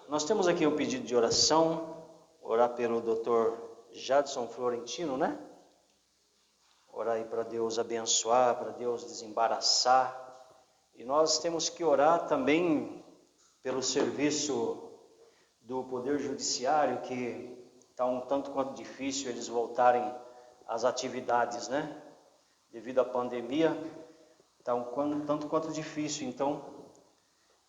Nós temos aqui um pedido de oração, orar pelo Dr. Jadson Florentino, né? Orar aí para Deus abençoar, para Deus desembaraçar. E nós temos que orar também pelo serviço do Poder Judiciário, que está um tanto quanto difícil eles voltarem às atividades, né? Devido à pandemia, está um tanto quanto difícil. Então,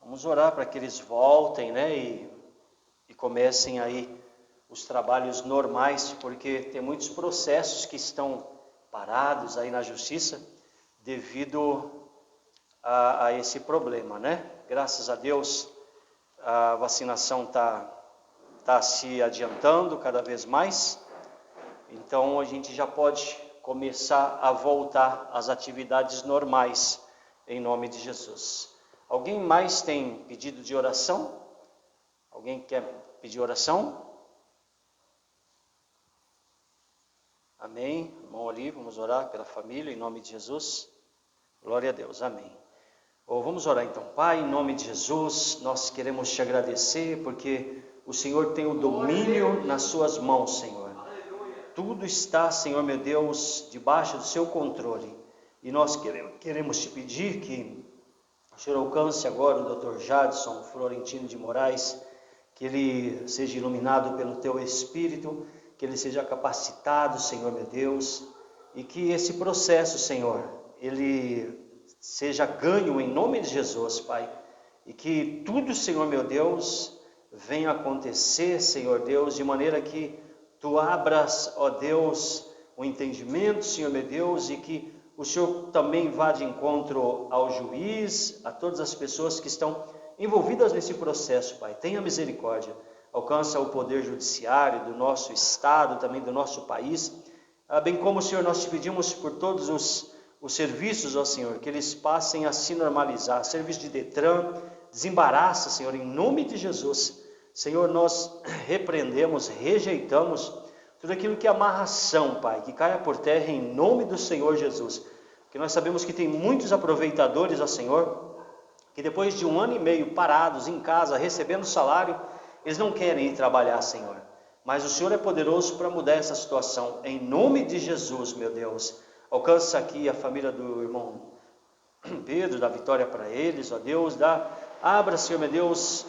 vamos orar para que eles voltem, né? E comecem aí os trabalhos normais, porque tem muitos processos que estão parados aí na justiça devido a esse problema, né? Graças a Deus a vacinação tá se adiantando cada vez mais, então a gente já pode começar a voltar às atividades normais, em nome de Jesus. Alguém mais tem pedido de oração? Alguém quer pedir oração? Amém. Irmão ali, vamos orar pela família, em nome de Jesus. Glória a Deus, amém. Vamos orar então. Pai, em nome de Jesus, nós queremos te agradecer, porque o Senhor tem o domínio nas suas mãos, Senhor. Tudo está, Senhor meu Deus, debaixo do seu controle. E nós queremos te pedir que o Senhor alcance agora o Dr. Jadson Florentino de Moraes, que ele seja iluminado pelo teu Espírito, que ele seja capacitado, Senhor meu Deus, e que esse processo, Senhor, ele seja ganho em nome de Jesus, Pai, e que tudo, Senhor meu Deus, venha acontecer, Senhor Deus, de maneira que tu abras, ó Deus, o entendimento, Senhor meu Deus, e que o Senhor também vá de encontro ao juiz, a todas as pessoas que estão envolvidas nesse processo, Pai. Tenha misericórdia, alcança o poder judiciário do nosso estado, também do nosso país, bem como, Senhor, nós te pedimos por todos os serviços, ó Senhor, que eles passem a se normalizar, serviço de Detran, desembaraça, Senhor, em nome de Jesus. Senhor, nós repreendemos, rejeitamos tudo aquilo que é amarração, Pai, que caia por terra em nome do Senhor Jesus, porque nós sabemos que tem muitos aproveitadores, ó Senhor, que depois de 1 ano e meio parados em casa, recebendo salário, eles não querem ir trabalhar, Senhor, mas o Senhor é poderoso para mudar essa situação, em nome de Jesus, meu Deus. Alcança aqui a família do irmão Pedro, dá vitória para eles, ó Deus, abra, Senhor meu Deus,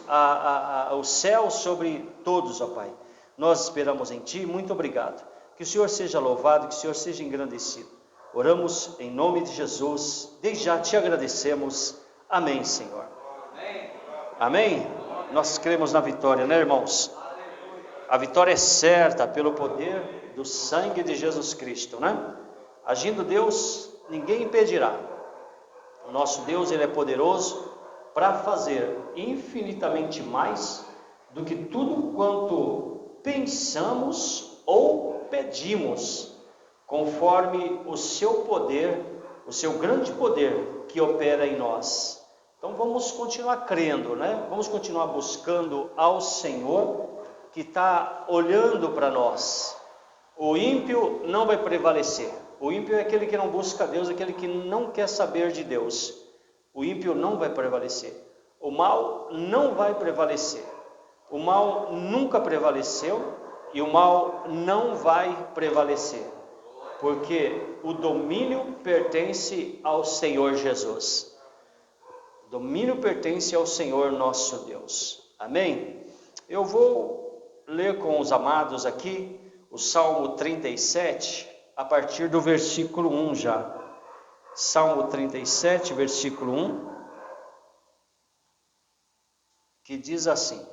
o céu sobre todos, ó Pai. Nós esperamos em Ti, muito obrigado. Que o Senhor seja louvado, que o Senhor seja engrandecido. Oramos em nome de Jesus, desde já te agradecemos. Amém, Senhor. Amém? Nós cremos na vitória, né, irmãos? A vitória é certa pelo poder do sangue de Jesus Cristo, né? Agindo Deus, ninguém impedirá. O nosso Deus, Ele é poderoso para fazer infinitamente mais do que tudo quanto pensamos ou pedimos, conforme o seu poder, o seu grande poder que opera em nós. Então vamos continuar crendo, né? Vamos continuar buscando ao Senhor, que está olhando para nós. O ímpio não vai prevalecer. O ímpio é aquele que não busca Deus, aquele que não quer saber de Deus. O ímpio não vai prevalecer. O mal não vai prevalecer. O mal nunca prevaleceu e o mal não vai prevalecer, porque o domínio pertence ao Senhor Jesus. O domínio pertence ao Senhor nosso Deus. Amém? Eu vou ler com os amados aqui o Salmo 37, a partir do versículo 1 já. Salmo 37, versículo 1, que diz assim.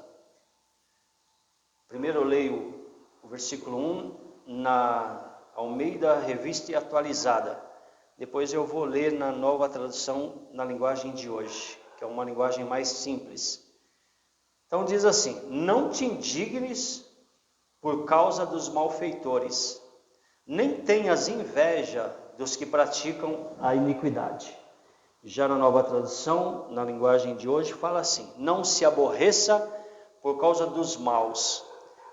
Primeiro eu leio o versículo 1 na Almeida Revista e Atualizada. Depois eu vou ler na Nova Tradução, na linguagem de hoje, que é uma linguagem mais simples. Então diz assim: não te indignes por causa dos malfeitores, nem tenhas inveja dos que praticam a iniquidade. Já na Nova Tradução, na linguagem de hoje, fala assim: não se aborreça por causa dos maus,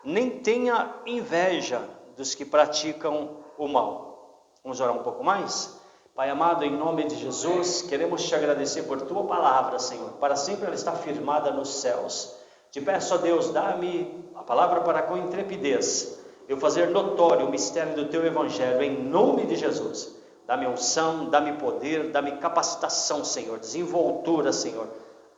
nem tenha inveja dos que praticam o mal. Vamos orar um pouco mais? Pai amado, em nome de Jesus, queremos te agradecer por tua palavra, Senhor. Para sempre ela está firmada nos céus. Te peço, ó Deus, dá-me a palavra para com intrepidez eu fazer notório o mistério do Teu Evangelho, em nome de Jesus. Dá-me unção, dá-me poder, dá-me capacitação, Senhor, desenvoltura, Senhor.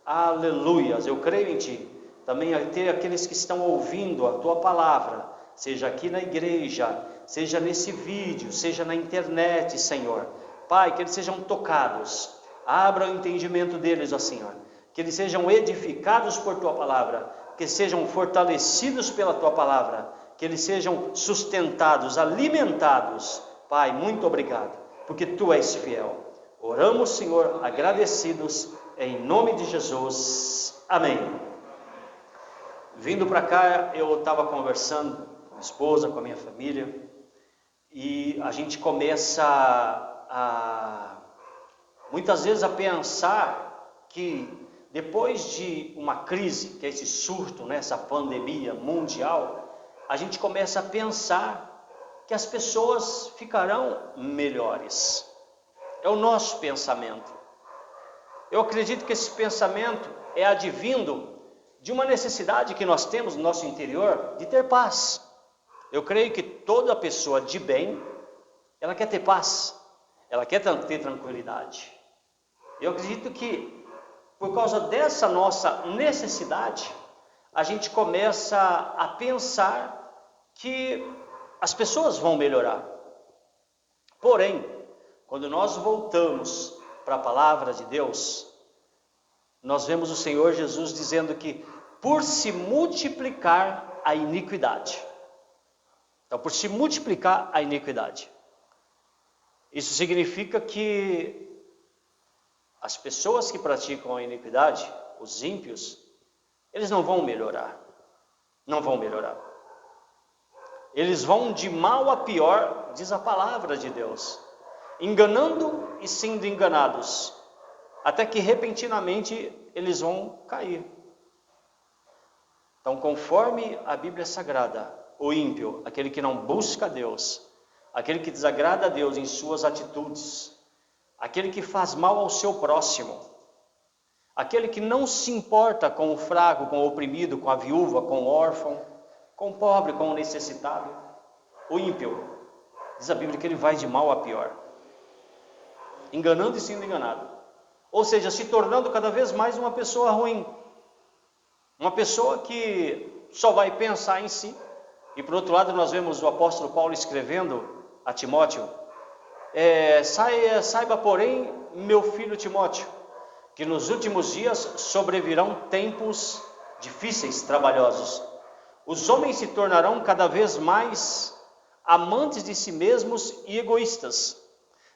Aleluias, eu creio em Ti. Também a ter aqueles que estão ouvindo a Tua palavra, seja aqui na igreja, seja nesse vídeo, seja na internet, Senhor. Pai, que eles sejam tocados, abra o entendimento deles, ó Senhor. Que eles sejam edificados por Tua palavra, que sejam fortalecidos pela Tua palavra, que eles sejam sustentados, alimentados. Pai, muito obrigado, porque Tu és fiel. Oramos, Senhor, agradecidos, em nome de Jesus. Amém. Vindo para cá, eu estava conversando com a minha esposa, com a minha família, e a gente começa muitas vezes a pensar que depois de uma crise, que é esse surto, né, essa pandemia mundial, a gente começa a pensar que as pessoas ficarão melhores. É o nosso pensamento. Eu acredito que esse pensamento é advindo de uma necessidade que nós temos no nosso interior de ter paz. Eu creio que toda pessoa de bem, ela quer ter paz, ela quer ter tranquilidade. Eu acredito que por causa dessa nossa necessidade, a gente começa a pensar que as pessoas vão melhorar. Porém, quando nós voltamos para a palavra de Deus, nós vemos o Senhor Jesus dizendo que por se multiplicar a iniquidade. Então, por se multiplicar a iniquidade. Isso significa que as pessoas que praticam a iniquidade, os ímpios, eles não vão melhorar. Não vão melhorar. Eles vão de mal a pior, diz a palavra de Deus, enganando e sendo enganados, até que repentinamente eles vão cair. Então, conforme a Bíblia Sagrada, o ímpio, aquele que não busca Deus, aquele que desagrada a Deus em suas atitudes, aquele que faz mal ao seu próximo, aquele que não se importa com o fraco, com o oprimido, com a viúva, com o órfão, com o pobre, com o necessitado, o ímpio, diz a Bíblia que ele vai de mal a pior, enganando e sendo enganado, ou seja, se tornando cada vez mais uma pessoa ruim, uma pessoa que só vai pensar em si. E por outro lado nós vemos o apóstolo Paulo escrevendo a Timóteo, saiba porém, meu filho Timóteo, que nos últimos dias sobrevirão tempos difíceis, trabalhosos. Os homens se tornarão cada vez mais amantes de si mesmos e egoístas,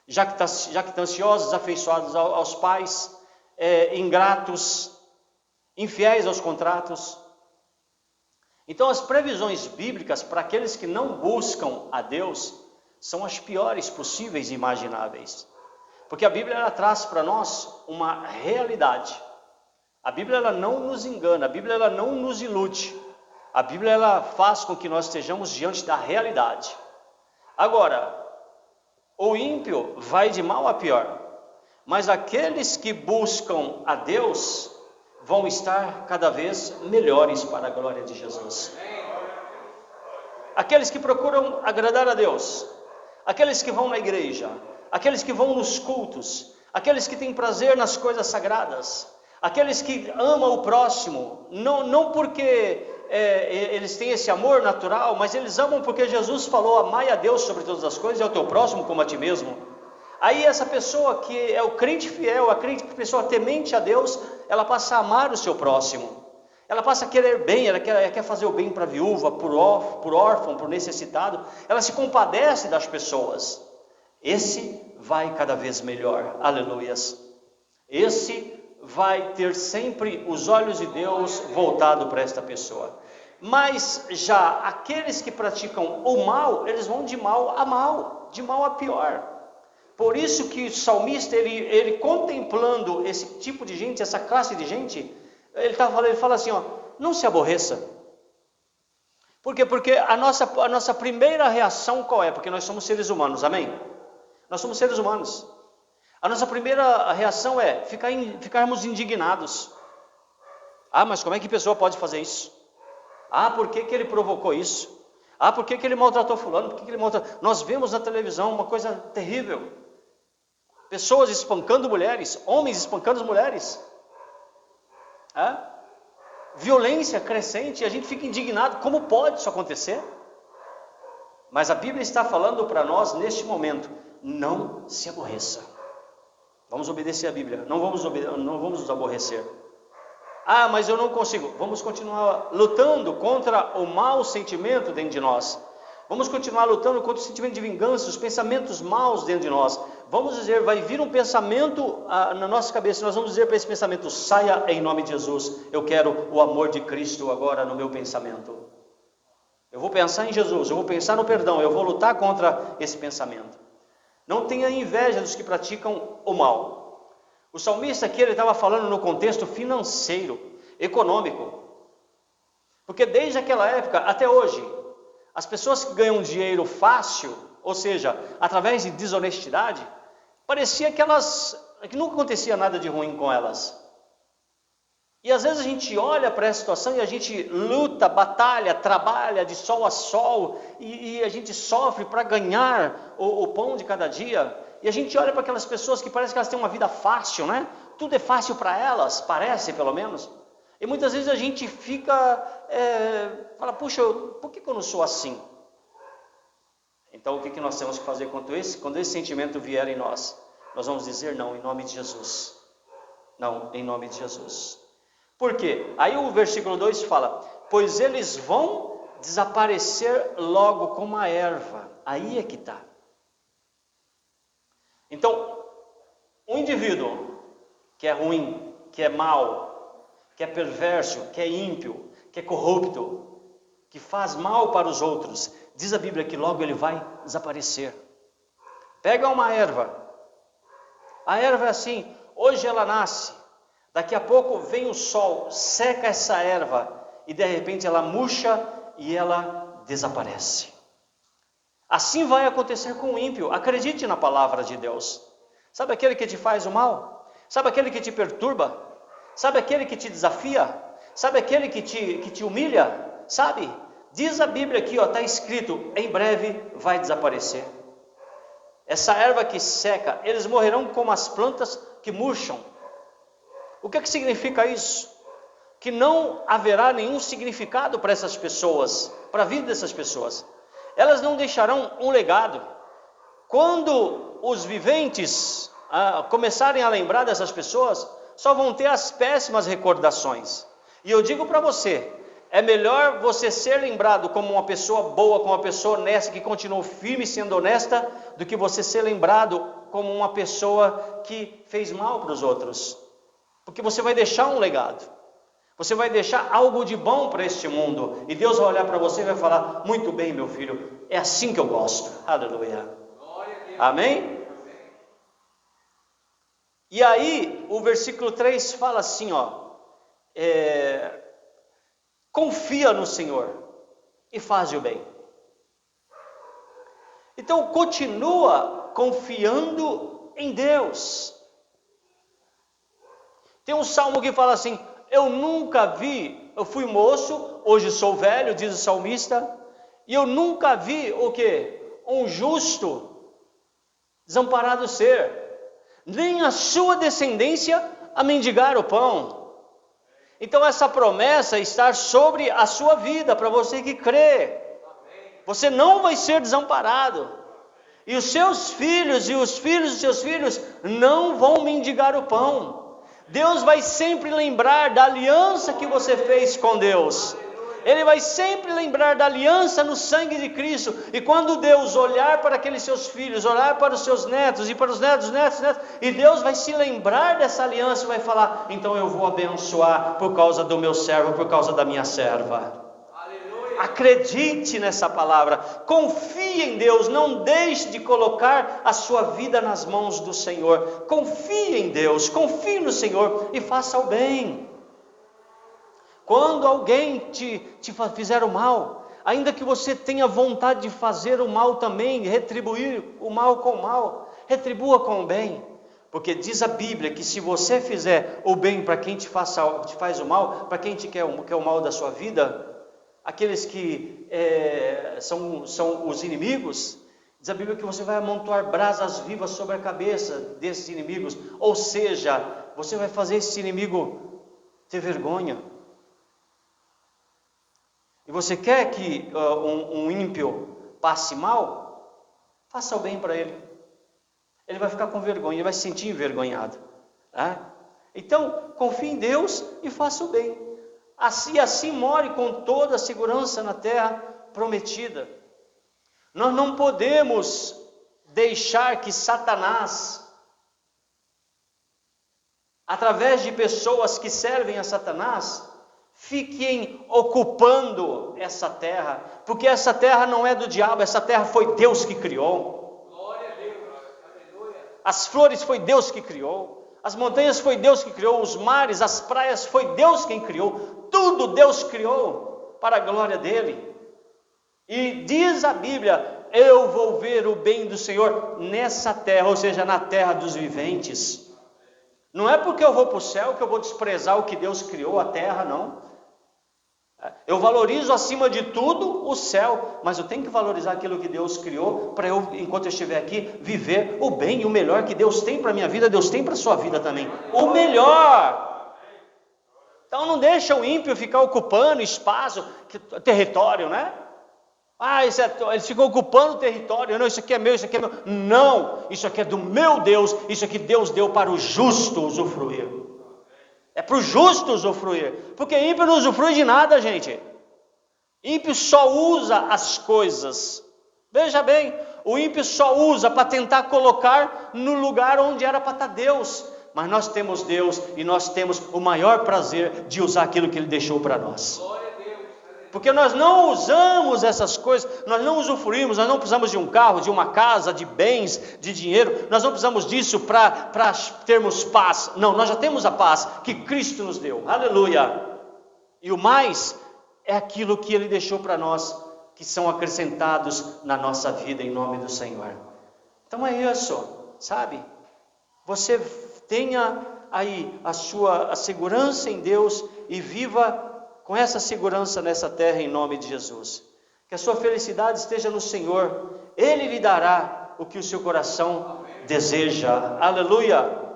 jactanciosos, afeiçoados aos pais, ingratos, infiéis aos contratos. Então as previsões bíblicas para aqueles que não buscam a Deus são as piores possíveis e imagináveis. Porque a Bíblia ela traz para nós uma realidade. A Bíblia ela não nos engana, a Bíblia ela não nos ilude. A Bíblia ela faz com que nós estejamos diante da realidade. Agora, o ímpio vai de mal a pior, mas aqueles que buscam a Deus vão estar cada vez melhores para a glória de Jesus. Aqueles que procuram agradar a Deus, aqueles que vão na igreja, aqueles que vão nos cultos, aqueles que têm prazer nas coisas sagradas, aqueles que amam o próximo, não porque eles têm esse amor natural, mas eles amam porque Jesus falou, amai a Deus sobre todas as coisas e ao teu próximo como a ti mesmo. Aí essa pessoa que é o crente fiel, a pessoa temente a Deus, ela passa a amar o seu próximo, ela passa a querer bem, ela quer fazer o bem para a viúva, por órfão, por necessitado, ela se compadece das pessoas. Esse vai cada vez melhor, aleluias. Esse vai ter sempre os olhos de Deus voltado para esta pessoa. Mas já aqueles que praticam o mal, eles vão de mal a mal, de mal a pior. Por isso que o salmista, ele contemplando esse tipo de gente, essa classe de gente, ele fala assim, ó, não se aborreça. Por quê? Porque a nossa primeira reação qual é? Porque nós somos seres humanos, amém? Nós somos seres humanos. A nossa primeira reação é ficarmos indignados. Ah, mas como é que a pessoa pode fazer isso? Ah, por que ele provocou isso? Ah, por que ele maltratou fulano? Por que ele maltratou... Nós vemos na televisão uma coisa terrível. Pessoas espancando mulheres, homens espancando as mulheres. Violência crescente, e a gente fica indignado. Como pode isso acontecer? Mas a Bíblia está falando para nós neste momento: não se aborreça. Vamos obedecer a Bíblia, não vamos nos aborrecer. Ah, mas eu não consigo. Vamos continuar lutando contra o mau sentimento dentro de nós. Vamos continuar lutando contra o sentimento de vingança, os pensamentos maus dentro de nós. Vamos dizer, vai vir um pensamento na nossa cabeça, nós vamos dizer para esse pensamento: saia em nome de Jesus. Eu quero o amor de Cristo agora no meu pensamento. Eu vou pensar em Jesus, eu vou pensar no perdão, eu vou lutar contra esse pensamento. Não tenha inveja dos que praticam o mal. O salmista aqui, ele estava falando no contexto financeiro, econômico. Porque desde aquela época até hoje, as pessoas que ganham dinheiro fácil, ou seja, através de desonestidade, parecia que nunca acontecia nada de ruim com elas. E às vezes a gente olha para essa situação e a gente luta, batalha, trabalha de sol a sol, e a gente sofre para ganhar o pão de cada dia. E a gente olha para aquelas pessoas que parece que elas têm uma vida fácil, né? Tudo é fácil para elas, parece pelo menos. E muitas vezes a gente fala: puxa, por que eu não sou assim? Então o que nós temos que fazer quando esse sentimento vier em nós? Nós vamos dizer: não, em nome de Jesus. Não, em nome de Jesus. Por quê? Aí o versículo 2 fala: pois eles vão desaparecer logo como a erva. Aí é que está. Então, um indivíduo que é ruim, que é mau, que é perverso, que é ímpio, que é corrupto, que faz mal para os outros, diz a Bíblia que logo ele vai desaparecer. Pega uma erva. A erva é assim: hoje ela nasce, daqui a pouco vem o sol, seca essa erva e de repente ela murcha e ela desaparece. Assim vai acontecer com o ímpio. Acredite na palavra de Deus. Sabe aquele que te faz o mal? Sabe aquele que te perturba? Sabe aquele que te desafia? Sabe aquele que te humilha? Sabe? Diz a Bíblia aqui, está escrito: em breve vai desaparecer. Essa erva que seca, eles morrerão como as plantas que murcham. O que significa isso? Que não haverá nenhum significado para essas pessoas, para a vida dessas pessoas. Elas não deixarão um legado. Quando os viventes começarem a lembrar dessas pessoas, só vão ter as péssimas recordações. E eu digo para você, é melhor você ser lembrado como uma pessoa boa, como uma pessoa honesta, que continuou firme sendo honesta, do que você ser lembrado como uma pessoa que fez mal para os outros. Porque você vai deixar um legado. Você vai deixar algo de bom para este mundo. E Deus vai olhar para você e vai falar: muito bem, meu filho, é assim que eu gosto. Aleluia. Amém? E aí, o versículo 3 fala assim, confia no Senhor e faz o bem. Então, continua confiando em Deus. Tem um salmo que fala assim: eu nunca vi, eu fui moço, hoje sou velho, diz o salmista, e eu nunca vi o quê? Um justo desamparado ser, nem a sua descendência a mendigar o pão. Então essa promessa está sobre a sua vida, para você que crê. Você não vai ser desamparado. E os seus filhos e os filhos dos seus filhos não vão mendigar o pão. Deus vai sempre lembrar da aliança que você fez com Deus. Ele vai sempre lembrar da aliança no sangue de Cristo. E quando Deus olhar para aqueles seus filhos, olhar para os seus netos e para os netos, e Deus vai se lembrar dessa aliança e vai falar: então eu vou abençoar por causa do meu servo, por causa da minha serva. Acredite nessa palavra, confie em Deus, não deixe de colocar a sua vida nas mãos do Senhor. Confie em Deus, confie no Senhor e faça o bem. Quando alguém te fizer o mal, ainda que você tenha vontade de fazer o mal também, retribuir o mal com o mal, retribua com o bem. Porque diz a Bíblia que se você fizer o bem para quem te faz o mal, para quem te quer o mal da sua vida, aqueles que são os inimigos, diz a Bíblia que você vai amontoar brasas vivas sobre a cabeça desses inimigos. Ou seja, você vai fazer esse inimigo ter vergonha. E você quer que um ímpio passe mal? Faça o bem para ele. Ele vai ficar com vergonha, ele vai se sentir envergonhado. Então, confie em Deus e faça o bem. Assim more com toda a segurança na terra prometida. Nós não podemos deixar que Satanás, através de pessoas que servem a Satanás, fiquem ocupando essa terra, porque essa terra não é do diabo, essa terra foi Deus que criou. As flores foi Deus que criou, as montanhas foi Deus que criou, os mares, as praias foi Deus quem criou, tudo Deus criou para a glória dele. E diz a Bíblia, eu vou ver o bem do Senhor nessa terra, ou seja, na terra dos viventes. Não é porque eu vou para o céu que eu vou desprezar o que Deus criou, a terra, não. Eu valorizo acima de tudo o céu, mas eu tenho que valorizar aquilo que Deus criou, para eu, enquanto eu estiver aqui, viver o bem e o melhor que Deus tem para a minha vida, Deus tem para a sua vida também, o melhor. Então não deixa o ímpio ficar ocupando espaço, território, né? Eles ficam ocupando território, não, isso aqui é meu, isso aqui é meu. Não, isso aqui é do meu Deus, isso aqui Deus deu para o justo usufruir. É para o justo usufruir, porque ímpio não usufrui de nada, gente. Ímpio só usa as coisas. Veja bem, o ímpio só usa para tentar colocar no lugar onde era para estar Deus. Mas nós temos Deus e nós temos o maior prazer de usar aquilo que Ele deixou para nós. Porque nós não usamos essas coisas, nós não usufruímos, nós não precisamos de um carro, de uma casa, de bens, de dinheiro, nós não precisamos disso para termos paz. Não, nós já temos a paz que Cristo nos deu, aleluia. E o mais é aquilo que Ele deixou para nós, que são acrescentados na nossa vida em nome do Senhor. Então é isso, sabe? Você tenha aí a segurança em Deus e viva com essa segurança nessa terra em nome de Jesus. Que a sua felicidade esteja no Senhor. Ele lhe dará o que o seu coração deseja. Aleluia.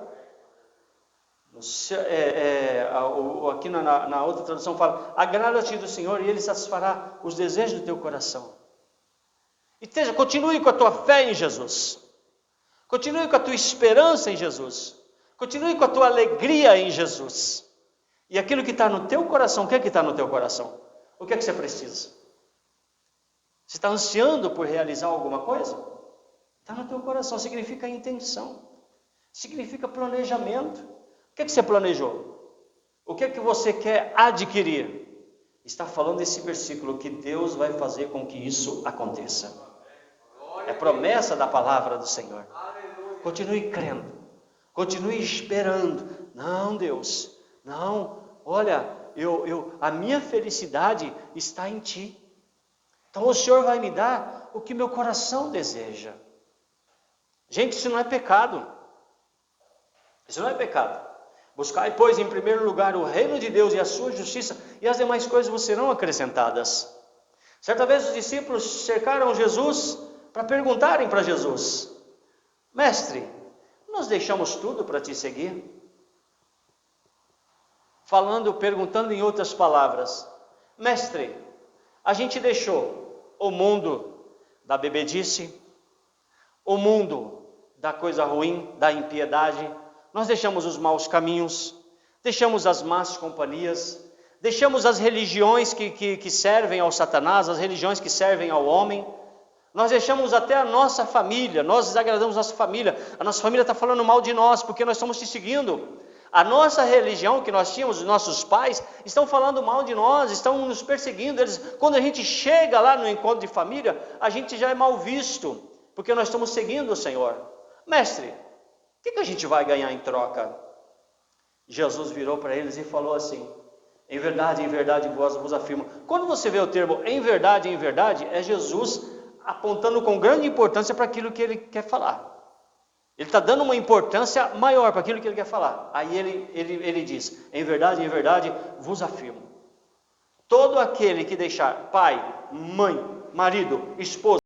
Aqui na outra tradução fala, agrada-te do Senhor e Ele satisfará os desejos do teu coração. E continue com a tua fé em Jesus. Continue com a tua esperança em Jesus. Continue com a tua alegria em Jesus. E aquilo que está no teu coração, o que é que está no teu coração? O que é que você precisa? Você está ansiando por realizar alguma coisa? Está no teu coração, significa intenção, significa planejamento. O que é que você planejou? O que é que você quer adquirir? Está falando esse versículo que Deus vai fazer com que isso aconteça. É promessa da palavra do Senhor. Continue crendo, continue esperando. Não, Deus, não, olha, a minha felicidade está em Ti. Então o Senhor vai me dar o que meu coração deseja. Gente, isso não é pecado. Isso não é pecado. Buscai, pois, em primeiro lugar o reino de Deus e a sua justiça, e as demais coisas vos serão acrescentadas. Certa vez os discípulos cercaram Jesus para perguntarem para Jesus: Mestre, nós deixamos tudo para Te seguir? Perguntando em outras palavras: Mestre, a gente deixou o mundo da bebedice, o mundo da coisa ruim, da impiedade, nós deixamos os maus caminhos, deixamos as más companhias, deixamos as religiões que servem ao Satanás, as religiões que servem ao homem, nós deixamos até a nossa família, nós desagradamos a nossa família está falando mal de nós, porque nós estamos Te seguindo. A nossa religião que nós tínhamos, os nossos pais, estão falando mal de nós, estão nos perseguindo. Quando a gente chega lá no encontro de família, a gente já é mal visto, porque nós estamos seguindo o Senhor. Mestre, o que a gente vai ganhar em troca? Jesus virou para eles e falou assim: em verdade, vos afirmo. Quando você vê o termo em verdade, é Jesus apontando com grande importância para aquilo que Ele quer falar. Ele está dando uma importância maior para aquilo que ele quer falar. Aí ele diz, em verdade, vos afirmo. Todo aquele que deixar pai, mãe, marido, esposa,